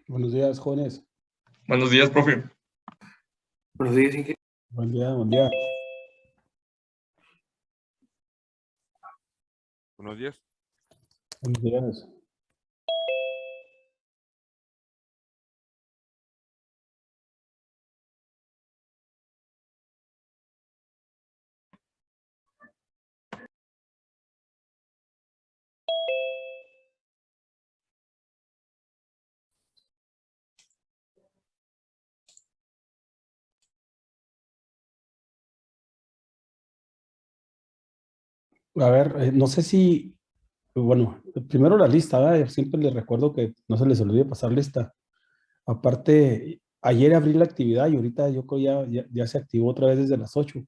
Buenos días, jóvenes. Buenos días, profe. Buenos días, Inge. Buen día, buen día. Buenos días. Buenos días. A ver, no sé si, bueno, primero la lista, ¿verdad? Siempre les recuerdo que no se les olvide pasar lista. Aparte, ayer abrí la actividad y ahorita yo creo ya se activó otra vez desde las 8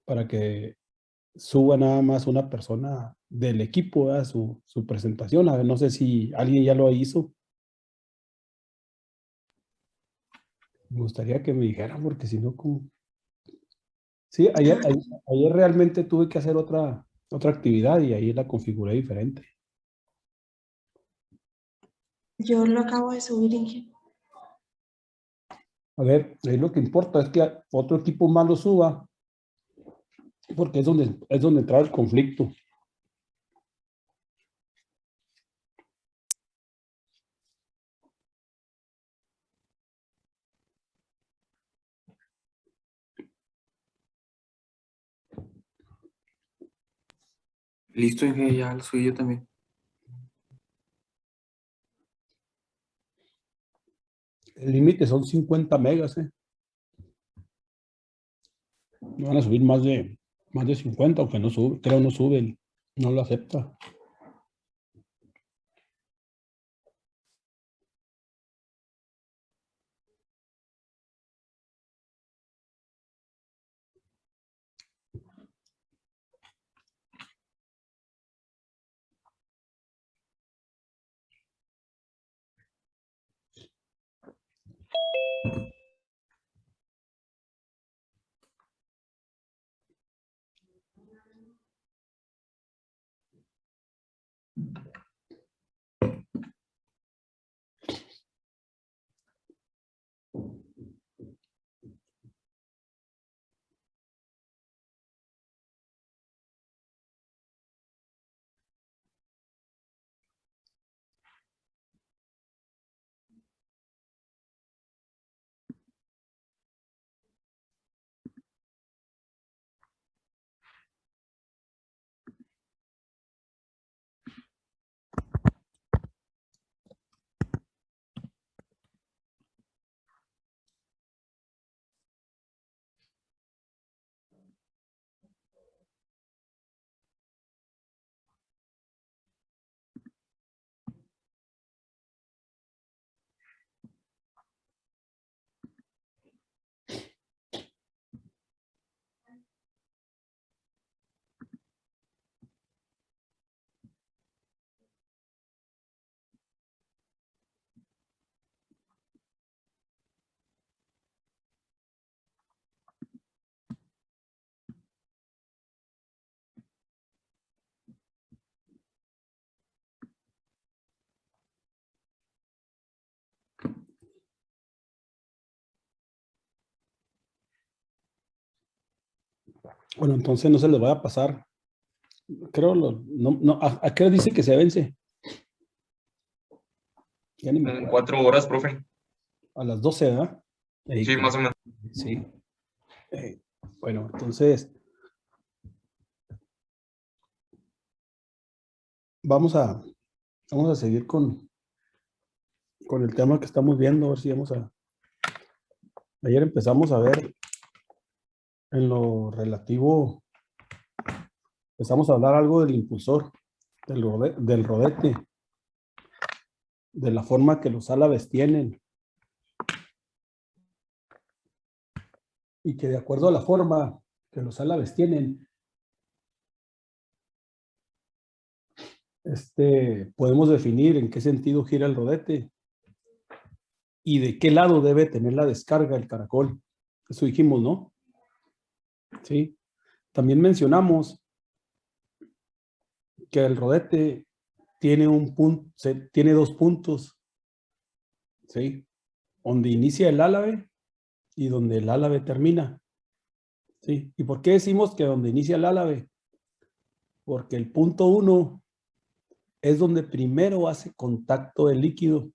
para que suba nada más una persona del equipo, ¿verdad? Su presentación. A ver, no sé si alguien ya lo hizo. Me gustaría que me dijeran, porque si no, ¿cómo? Sí, ayer realmente tuve que hacer otra actividad y ahí la configuré diferente. Yo lo acabo de subir, Inge. A ver, ahí lo que importa es que otro equipo más lo suba, porque es donde entra el conflicto. Listo, Inge, ya lo subí yo también. El límite son 50 megas, ¿eh? No van a subir más de 50, aunque no sube, creo no sube, no lo acepta. Bueno, entonces no se les va a pasar. Creo, no, ¿a qué hora dice que se vence? Ya ni me En acuerdo. 4 horas, profe. A las 12, ¿verdad? Sí, más o menos. Sí. Bueno, entonces vamos a seguir con el tema que estamos viendo, a ver si ayer empezamos a ver en lo relativo, empezamos a hablar algo del impulsor, del rodete, de la forma que los álabes tienen, y que de acuerdo a la forma que los álabes tienen, podemos definir en qué sentido gira el rodete y de qué lado debe tener la descarga el caracol. Eso dijimos, ¿no? Sí. También mencionamos que el rodete tiene tiene dos puntos ¿sí? Donde inicia el álave y donde el álave termina, ¿sí? ¿Y por qué decimos que donde inicia el álave? Porque el punto 1 es donde primero hace contacto el líquido.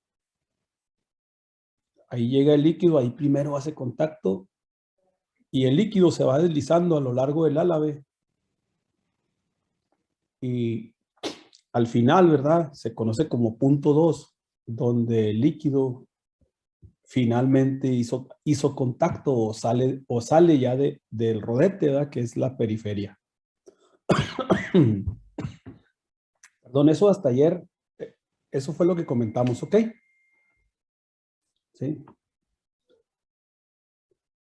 Ahí llega el líquido, ahí primero hace contacto y el líquido se va deslizando a lo largo del álave y al final, ¿verdad? Se conoce como punto 2, donde el líquido finalmente hizo contacto o sale ya del rodete, ¿verdad? Que es la periferia. Perdón, eso hasta ayer, eso fue lo que comentamos, ¿ok? Sí.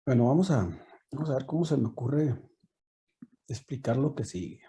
Bueno, vamos a ver cómo se me ocurre explicar lo que sigue.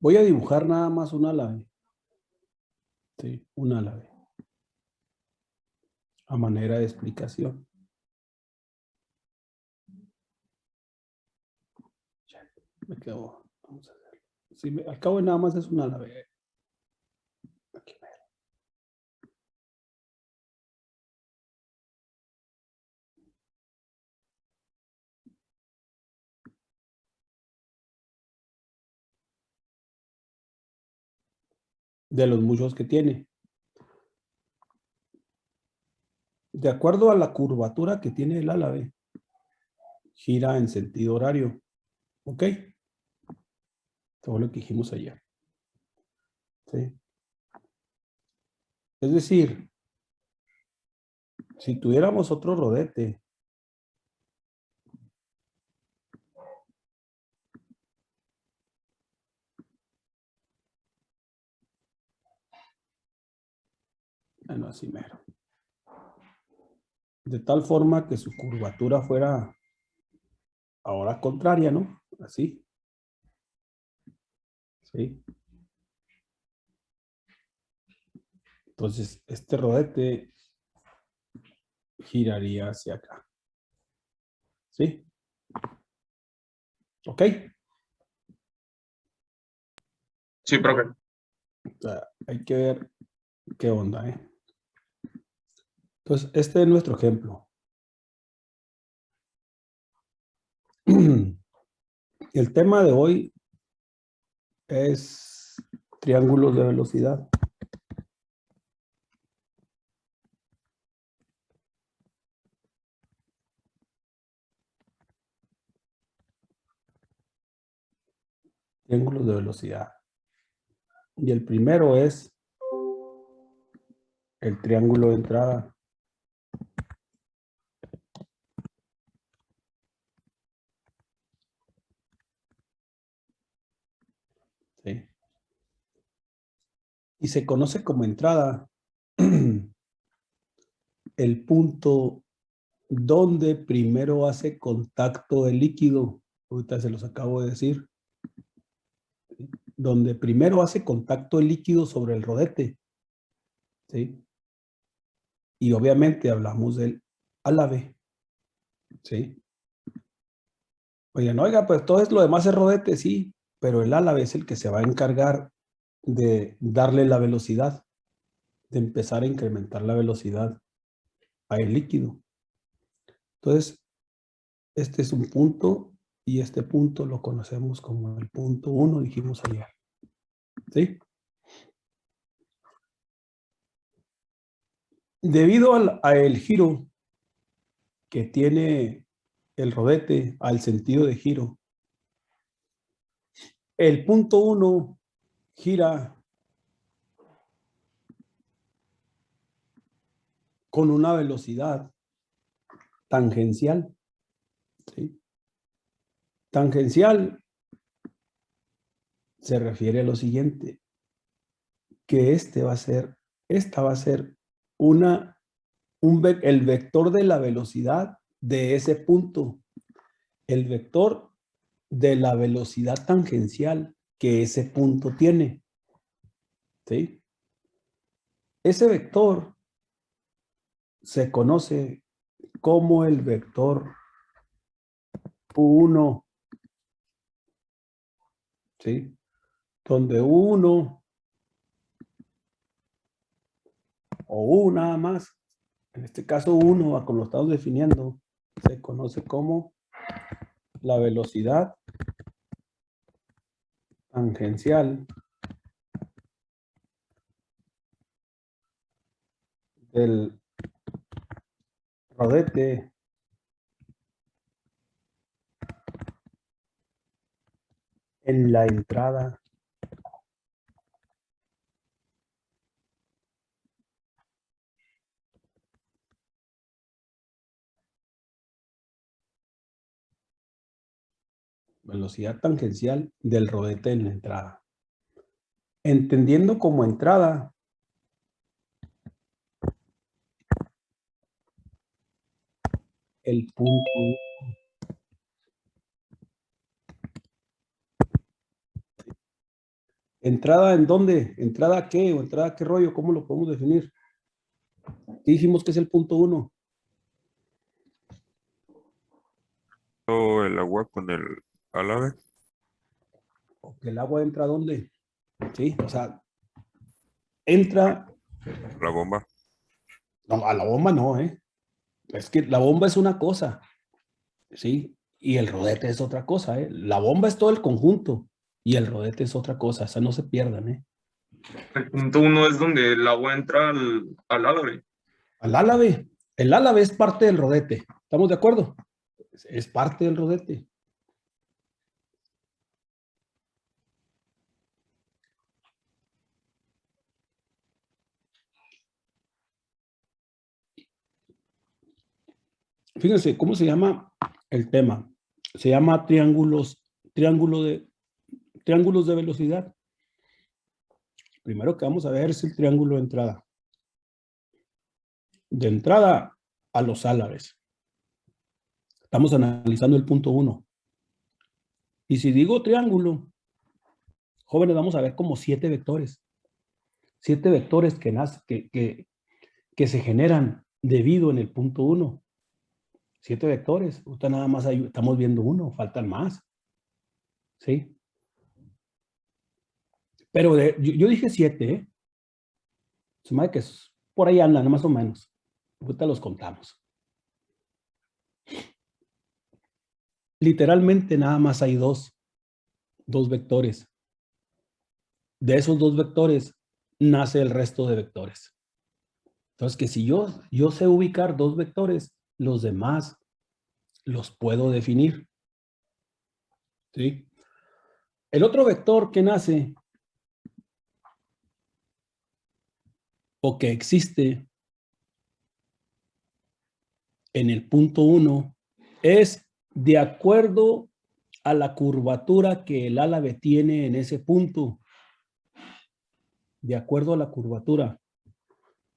Voy a dibujar nada más un álave. Sí, un álave. A manera de explicación. Me quedo. Vamos a hacerlo. Sí, al cabo de nada más es un álave. Aquí me... De los muchos que tiene. De acuerdo a la curvatura que tiene el álave, gira en sentido horario. ¿Ok? Todo lo que dijimos ayer. ¿Sí? Es decir, si tuviéramos otro rodete, bueno, así mero. De tal forma que su curvatura fuera ahora contraria, ¿no? Así. ¿Sí? Entonces, este rodete giraría hacia acá. ¿Sí? ¿Ok? Sí, profe. O sea, hay que ver qué onda, ¿eh? Entonces, este es nuestro ejemplo. El tema de hoy es triángulos de velocidad. Triángulos de velocidad. Y el primero es el triángulo de entrada. ¿Sí? Y se conoce como entrada el punto donde primero hace contacto el líquido. Ahorita se los acabo de decir. ¿Sí? Donde primero hace contacto el líquido sobre el rodete. ¿Sí? Y obviamente hablamos del álave. ¿Sí? Oigan, oiga, pues todo lo demás es rodete, sí, pero el álave es el que se va a encargar de darle la velocidad, de empezar a incrementar la velocidad al líquido. Entonces, este es un punto y este punto lo conocemos como el punto 1, dijimos ayer. ¿Sí? Debido a el giro que tiene el rodete, al sentido de giro, el punto 1 gira con una velocidad tangencial. ¿Sí? Tangencial se refiere a lo siguiente, que esta va a ser el vector de la velocidad de ese punto, el vector de la velocidad tangencial que ese punto tiene, ¿sí? Ese vector se conoce como el vector U1, ¿sí? Donde U1 o U nada más, en este caso 1, como lo estamos definiendo, se conoce como la velocidad tangencial del rodete en la entrada velocidad tangencial del rodete en la entrada. Entendiendo como entrada el punto. ¿Entrada en dónde? ¿Entrada a qué? ¿O entrada a qué rollo? ¿Cómo lo podemos definir? ¿Qué dijimos que es el punto 1? El agua con el álabe. ¿O que el agua entra a dónde? Sí, o sea, entra. La bomba. No, a la bomba no, ¿eh? Es que la bomba es una cosa, ¿sí? Y el rodete es otra cosa, ¿eh? La bomba es todo el conjunto y el rodete es otra cosa, o sea, no se pierdan, ¿eh? El punto 1 es donde el agua entra al álabe. Al álabe, el álabe es parte del rodete, ¿estamos de acuerdo? Es parte del rodete. Fíjense, ¿cómo se llama el tema? Se llama triángulos de velocidad. Primero que vamos a ver es el triángulo de entrada. De entrada a los álabes. Estamos analizando el punto 1. Y si digo triángulo, jóvenes, vamos a ver como 7 vectores. 7 vectores que se generan debido en el punto 1. 7 vectores. Usted nada más estamos viendo uno, faltan más. ¿Sí? Pero yo dije 7, ¿eh? Se me hace que por ahí andan, más o menos. Ahorita los contamos. Literalmente nada más hay dos vectores. De esos 2 vectores nace el resto de vectores. Entonces, que si yo sé ubicar 2 vectores, los demás los puedo definir. ¿Sí? El otro vector que nace o que existe en el punto 1 es de acuerdo a la curvatura que el álabe tiene en ese punto. De acuerdo a la curvatura.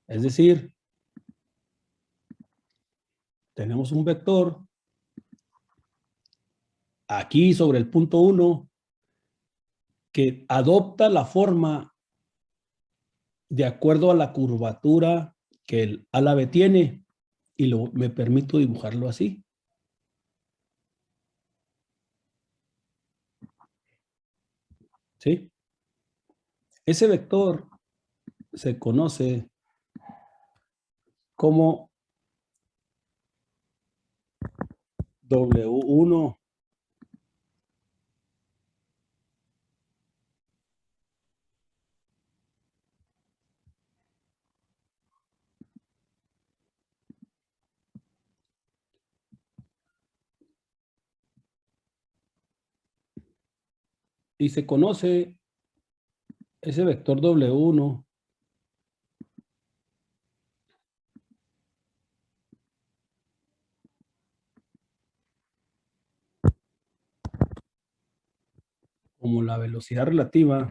Es decir, tenemos un vector aquí sobre el punto 1 que adopta la forma de acuerdo a la curvatura que el álabe tiene y me permito dibujarlo así. ¿Sí? Ese vector se conoce como W1 y se conoce ese vector W1 como la velocidad relativa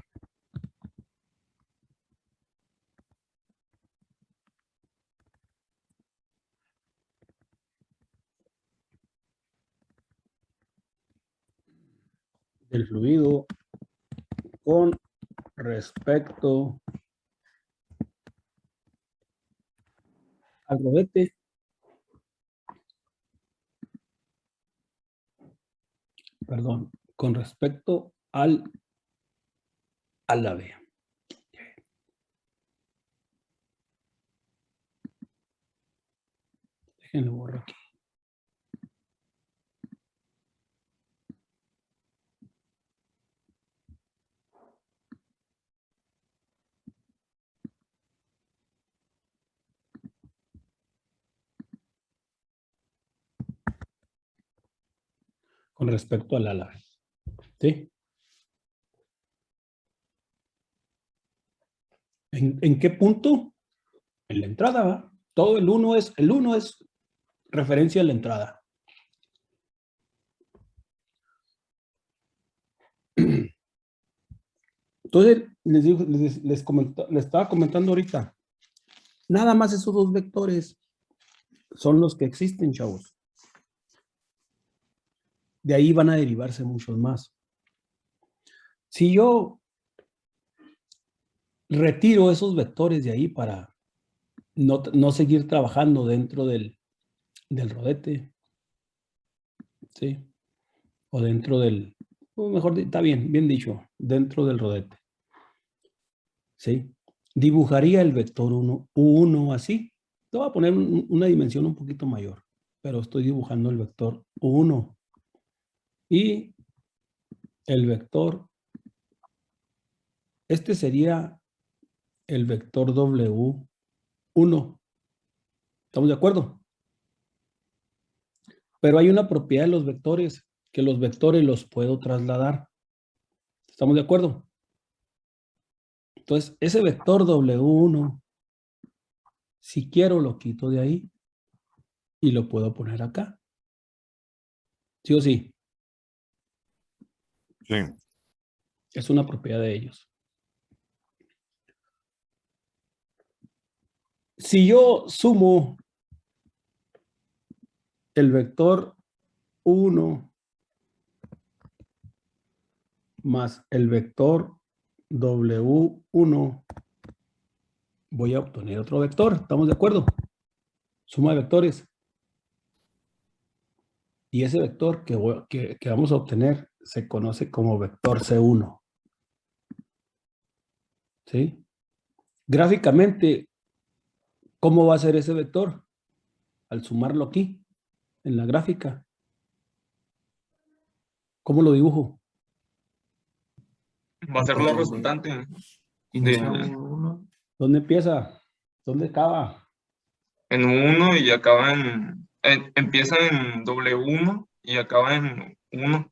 del fluido con respecto al rodete perdón, con respecto al álave. Déjenlo borro aquí. Con respecto al álave. ¿Sí? ¿En qué punto? En la entrada, ¿va? Todo el 1 es referencia a la entrada. Entonces, les estaba comentando ahorita, nada más esos dos vectores son los que existen, chavos. De ahí van a derivarse muchos más. Si yo retiro esos vectores de ahí para no seguir trabajando dentro del rodete, ¿sí? O dentro del, o mejor, está bien dicho, dentro del rodete, ¿sí? Dibujaría el vector 1, U1 así. Te voy a poner una dimensión un poquito mayor, pero estoy dibujando el vector U1 y el vector, este sería el vector W1. ¿Estamos de acuerdo? Pero hay una propiedad de los vectores, que los vectores los puedo trasladar. ¿Estamos de acuerdo? Entonces, ese vector W1, si quiero lo quito de ahí y lo puedo poner acá. ¿Sí o sí? Sí. Es una propiedad de ellos. Si yo sumo el vector 1 más el vector W1, voy a obtener otro vector. ¿Estamos de acuerdo? Suma de vectores. Y ese vector que vamos a obtener se conoce como vector C1. ¿Sí? Gráficamente, ¿cómo va a ser ese vector? Al sumarlo aquí, en la gráfica. ¿Cómo lo dibujo? Va a ser la resultante. Inicia De- 1. ¿Dónde empieza? ¿Dónde acaba? En 1 y acaba empieza en W1 y acaba en 1.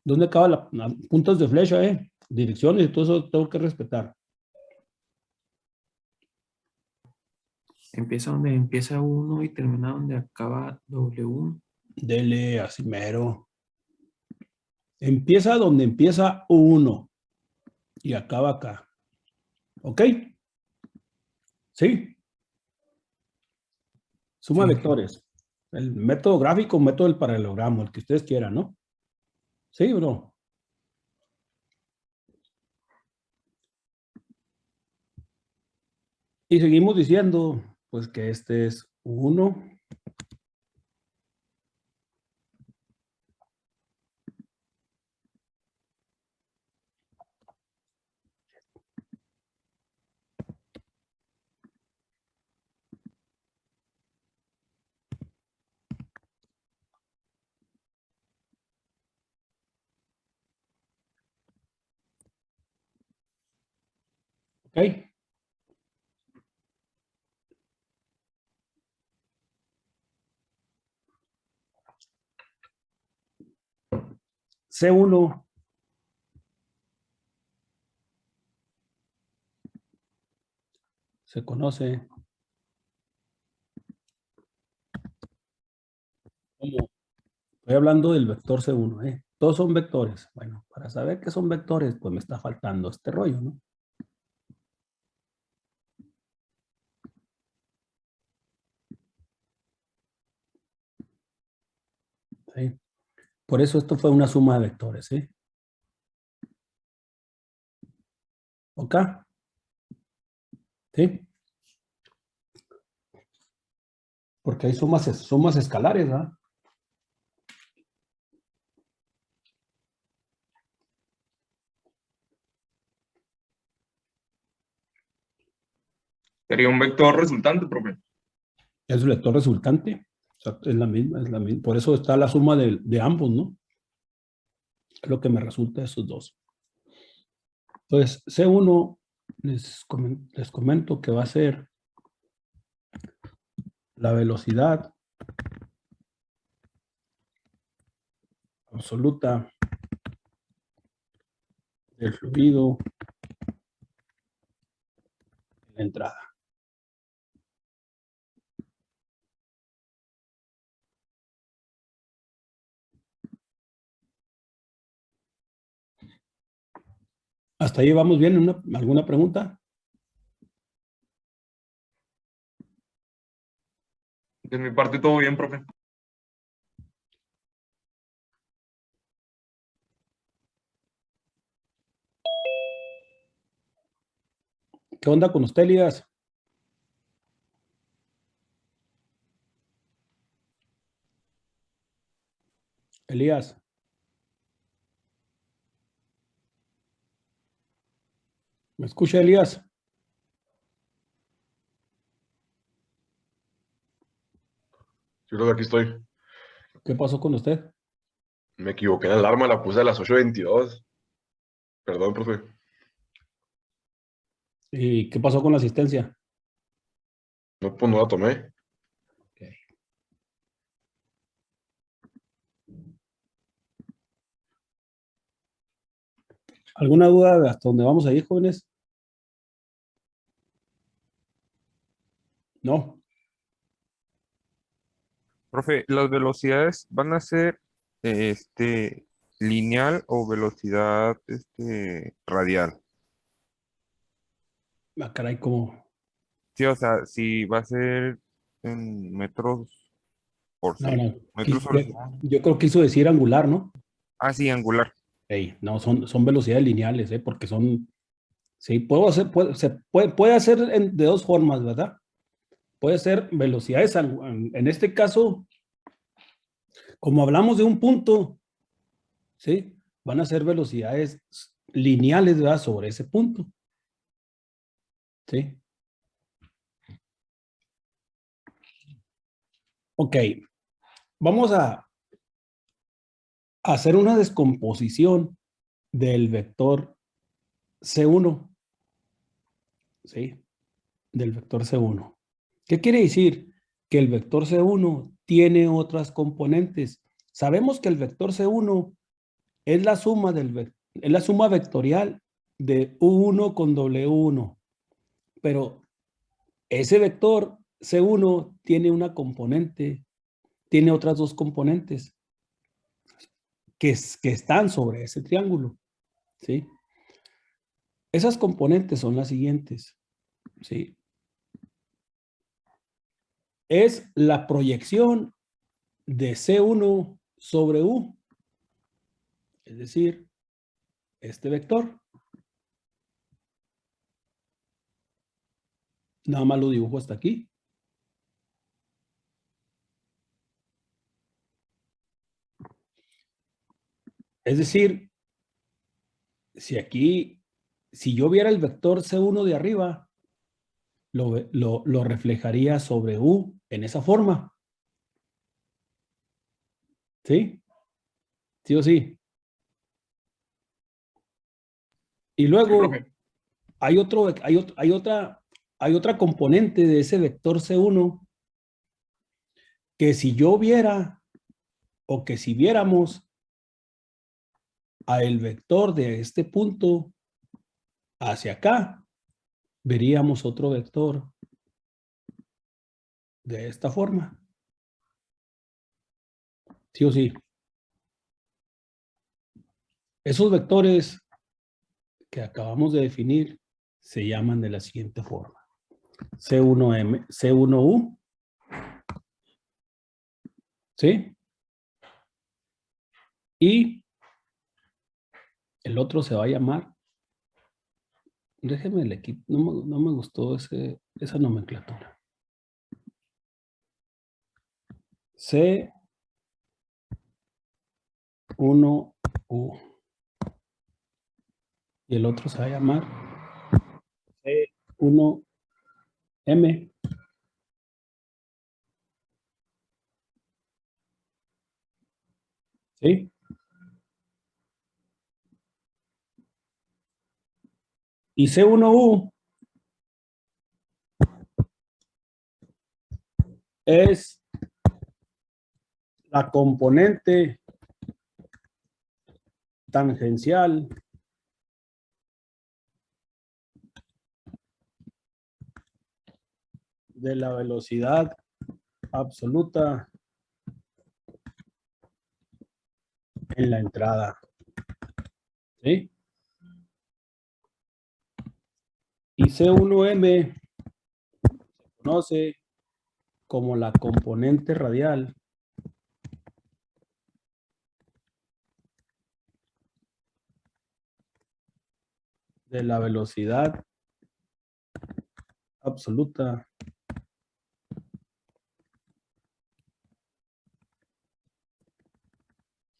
¿Dónde acaba puntas de flecha, direcciones y todo eso tengo que respetar? Empieza donde empieza 1 y termina donde acaba W1. Dele así mero. Empieza donde empieza 1 y acaba acá. ¿Ok? ¿Sí? Suma Sí. vectores. El método gráfico, método del paralelogramo, el que ustedes quieran, ¿no? ¿Sí o no? Y seguimos diciendo, pues que este es 1. ¿Ok? C1 se conoce como, estoy hablando del vector C1, todos son vectores. Bueno, para saber qué son vectores, pues me está faltando este rollo, ¿no? ¿Sí? Por eso esto fue una suma de vectores, ¿sí? ¿Ok? ¿Sí? Porque hay sumas escalares, ¿ah? Sería un vector resultante, profe. Es el vector resultante. O sea, es la misma, es la misma. Por eso está la suma de ambos, ¿no? Es lo que me resulta de esos dos. Entonces, C1, les comento que va a ser la velocidad absoluta del fluido en la entrada. ¿Hasta ahí vamos bien? ¿Alguna pregunta? De mi parte, todo bien, profe. ¿Qué onda con usted, Elías? Elías. ¿Me escucha, Elías? Yo creo que aquí estoy. ¿Qué pasó con usted? Me equivoqué en la alarma, la puse a las 8:22. Perdón, profe. ¿Y qué pasó con la asistencia? No, pues no la tomé. ¿Alguna duda hasta dónde vamos a ir, jóvenes? No. Profe, ¿las velocidades van a ser lineal o velocidad radial? Ah, caray, ¿cómo? Sí, o sea, si va a ser en metros por No, segundo. no. Metros por segundo. Yo creo que quiso decir angular, ¿no? Ah, sí, angular. Ey, no, son velocidades lineales, ¿eh? Porque son. Sí, puede hacer de dos formas, ¿verdad? Puede ser velocidades, en este caso, como hablamos de un punto, ¿sí? Van a ser velocidades lineales, ¿verdad? Sobre ese punto, ¿sí? Ok, vamos a hacer una descomposición del vector C1, ¿sí? Del vector C1. ¿Qué quiere decir? Que el vector C1 tiene otras componentes. Sabemos que el vector C1 es la suma es la suma vectorial de U1 con W1, pero ese vector C1 tiene una componente, tiene otras dos componentes que están sobre ese triángulo, ¿sí? Esas componentes son las siguientes, ¿sí? Es la proyección de C1 sobre U, es decir, este vector. Nada más lo dibujo hasta aquí. Es decir, si yo viera el vector C1 de arriba, lo reflejaría sobre U en esa forma. ¿Sí? ¿Sí o sí? Y Sí, luego profe. hay otra componente de ese vector C1 que si yo viera o que si viéramos a el vector de este punto hacia acá, veríamos otro vector de esta forma. ¿Sí o sí? Esos vectores que acabamos de definir se llaman de la siguiente forma. C1M, C1U, ¿sí? Y el otro se va a llamar, déjenme le quito, no me gustó esa nomenclatura. C1U. Y el otro se va a llamar C1M. ¿Sí? Y C1U es la componente tangencial de la velocidad absoluta en la entrada. ¿Sí? Y C1M se conoce como la componente radial de la velocidad absoluta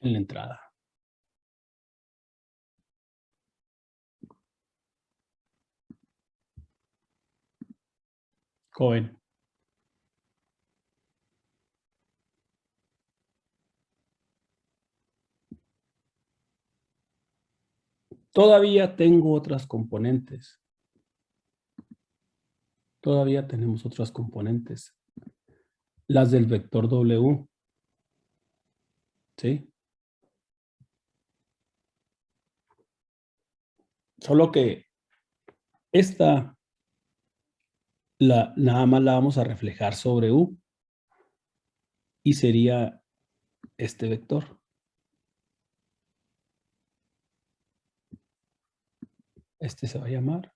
en la entrada. Joven. Todavía tengo otras componentes. Todavía tenemos otras componentes. Las del vector W. ¿Sí? Solo que esta nada más la vamos a reflejar sobre U. Y sería este vector. Este se va a llamar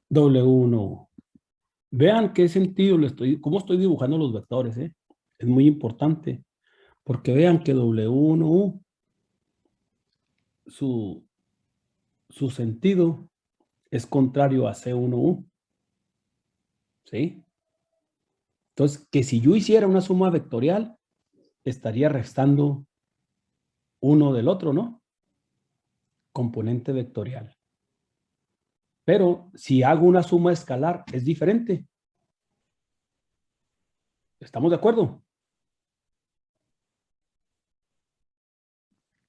W1U. Vean qué sentido cómo estoy dibujando los vectores, ¿eh? Es muy importante, porque vean que W1U, su sentido es contrario a C1U. ¿Sí? Entonces, que si yo hiciera una suma vectorial, estaría restando uno del otro, ¿no? Componente vectorial. Pero si hago una suma escalar, es diferente. ¿Estamos de acuerdo?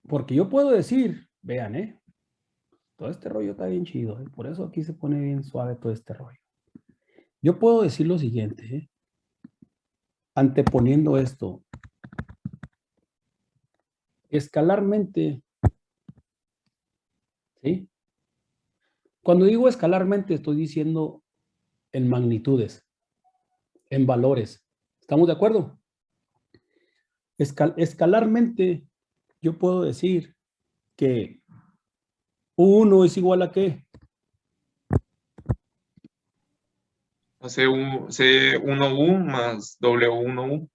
Porque yo puedo decir, vean, todo este rollo está bien chido, por eso aquí se pone bien suave todo este rollo. Yo puedo decir lo siguiente, anteponiendo esto, escalarmente, ¿sí? Cuando digo escalarmente, estoy diciendo en magnitudes, en valores. ¿Estamos de acuerdo? Escalarmente, yo puedo decir que U1 es igual a ¿qué? C1U más W1U.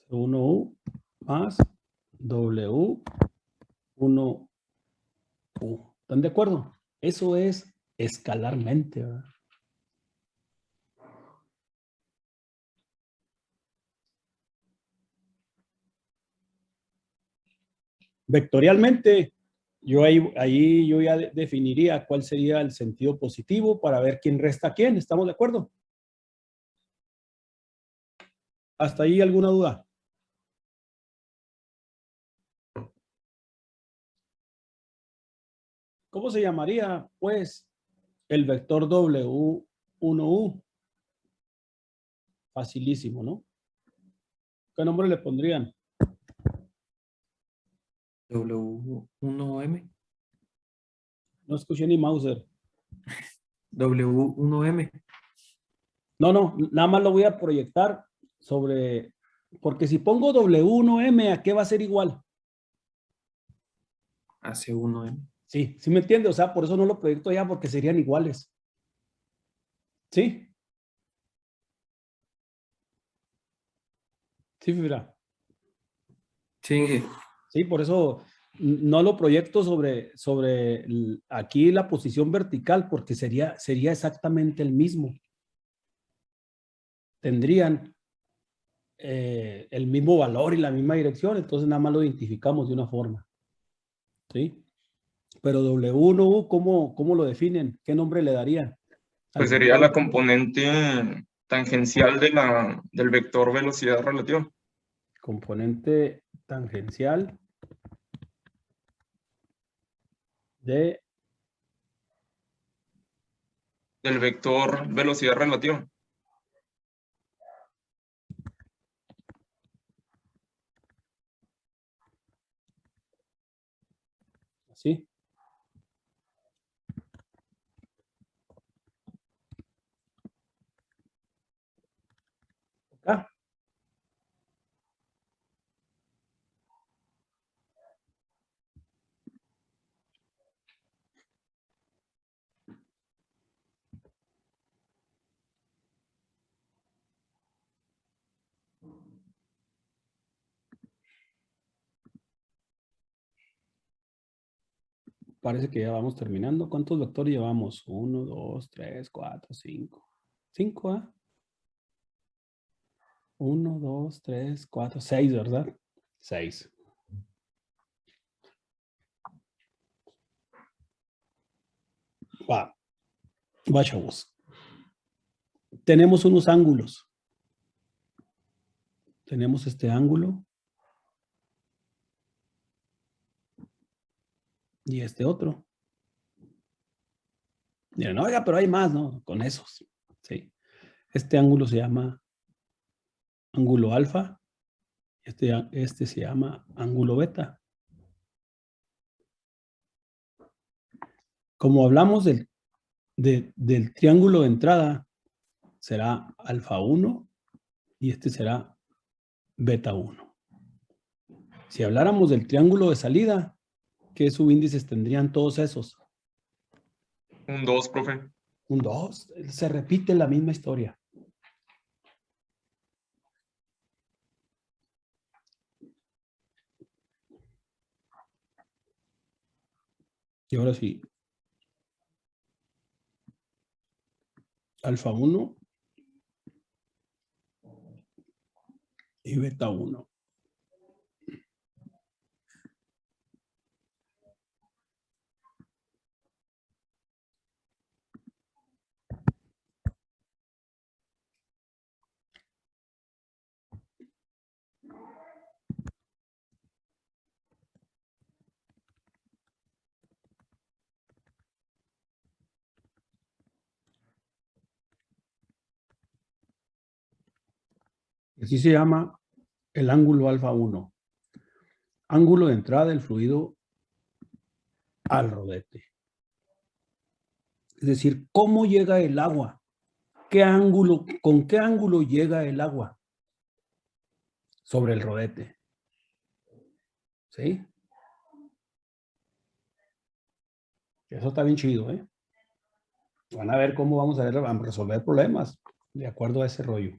C1U más W1U. ¿Están de acuerdo? Eso es escalarmente, ¿verdad? Vectorialmente, yo ahí yo ya definiría cuál sería el sentido positivo para ver quién resta a quién. ¿Estamos de acuerdo? ¿Hasta ahí alguna duda? ¿Cómo se llamaría, pues, el vector W1U? Facilísimo, ¿no? ¿Qué nombre le pondrían? W1M. No escuché ni Mauser. W1M. No, nada más lo voy a proyectar sobre, porque si pongo W1M, ¿a qué va a ser igual? A C1M. Sí, ¿sí me entiende? O sea, por eso no lo proyecto ya, porque serían iguales. ¿Sí? Sí, mira. Sí, Inge. Sí, por eso no lo proyecto sobre aquí la posición vertical, porque sería exactamente el mismo. Tendrían el mismo valor y la misma dirección, entonces nada más lo identificamos de una forma. ¿Sí? Pero W1U, ¿cómo lo definen? ¿Qué nombre le darían? Pues sería la componente tangencial del vector velocidad relativa. Componente tangencial de Del vector velocidad relativa. ¿sí? Acá. Parece que ya vamos terminando. ¿Cuántos vectores llevamos? 1, 2, 3, 4, 5. 5, ¿ah? 1, 2, 3, 4, 6, ¿verdad? 6. Va, chavos. Tenemos unos ángulos. Tenemos este ángulo. Y este otro. Miren, oiga, pero hay más, ¿no? Con esos. Sí. Este ángulo se llama ángulo alfa. Este se llama ángulo beta. Como hablamos del triángulo de entrada, será alfa 1 y este será beta 1. Si habláramos del triángulo de salida, ¿qué subíndices tendrían todos esos? Un 2, profe. Un 2. Se repite la misma historia. Y ahora sí. Alfa 1 y beta 1. Así se llama el ángulo alfa 1. Ángulo de entrada del fluido al rodete. Es decir, ¿cómo llega el agua? ¿Con qué ángulo llega el agua? Sobre el rodete. ¿Sí? Eso está bien chido, ¿eh? Van a ver cómo vamos a resolver problemas de acuerdo a ese rollo.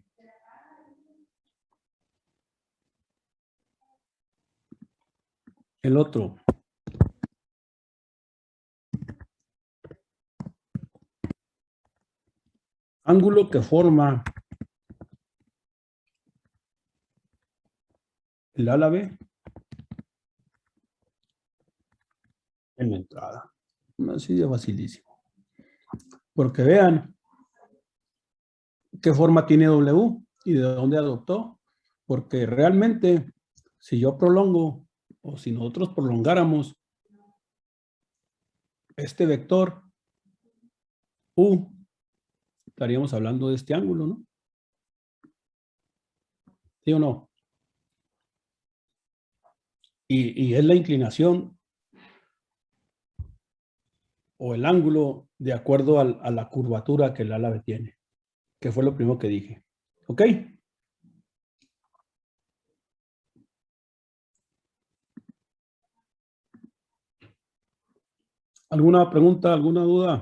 El otro. Ángulo que forma el ala B en la entrada. Así de facilísimo. Porque vean qué forma tiene W y de dónde adoptó. Porque realmente, si yo prolongo o si nosotros prolongáramos este vector U, estaríamos hablando de este ángulo, ¿no? ¿Sí o no? Y es la inclinación o el ángulo de acuerdo a la curvatura que el ala B tiene, que fue lo primero que dije. ¿Ok? ¿Alguna pregunta, alguna duda?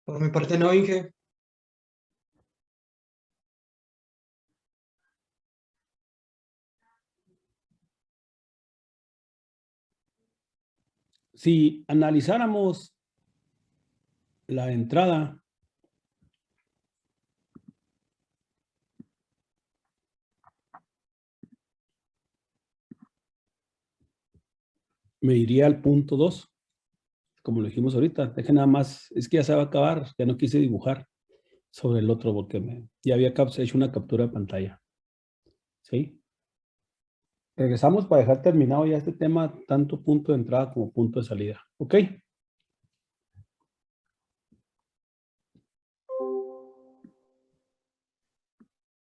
Por mi parte no, Inge. Si analizáramos la entrada, me iría al punto 2, como lo dijimos ahorita. Deje nada más, es que ya se va a acabar, ya no quise dibujar sobre el otro porque ya había hecho una captura de pantalla. ¿Sí? Regresamos para dejar terminado ya este tema, tanto punto de entrada como punto de salida. ¿Ok?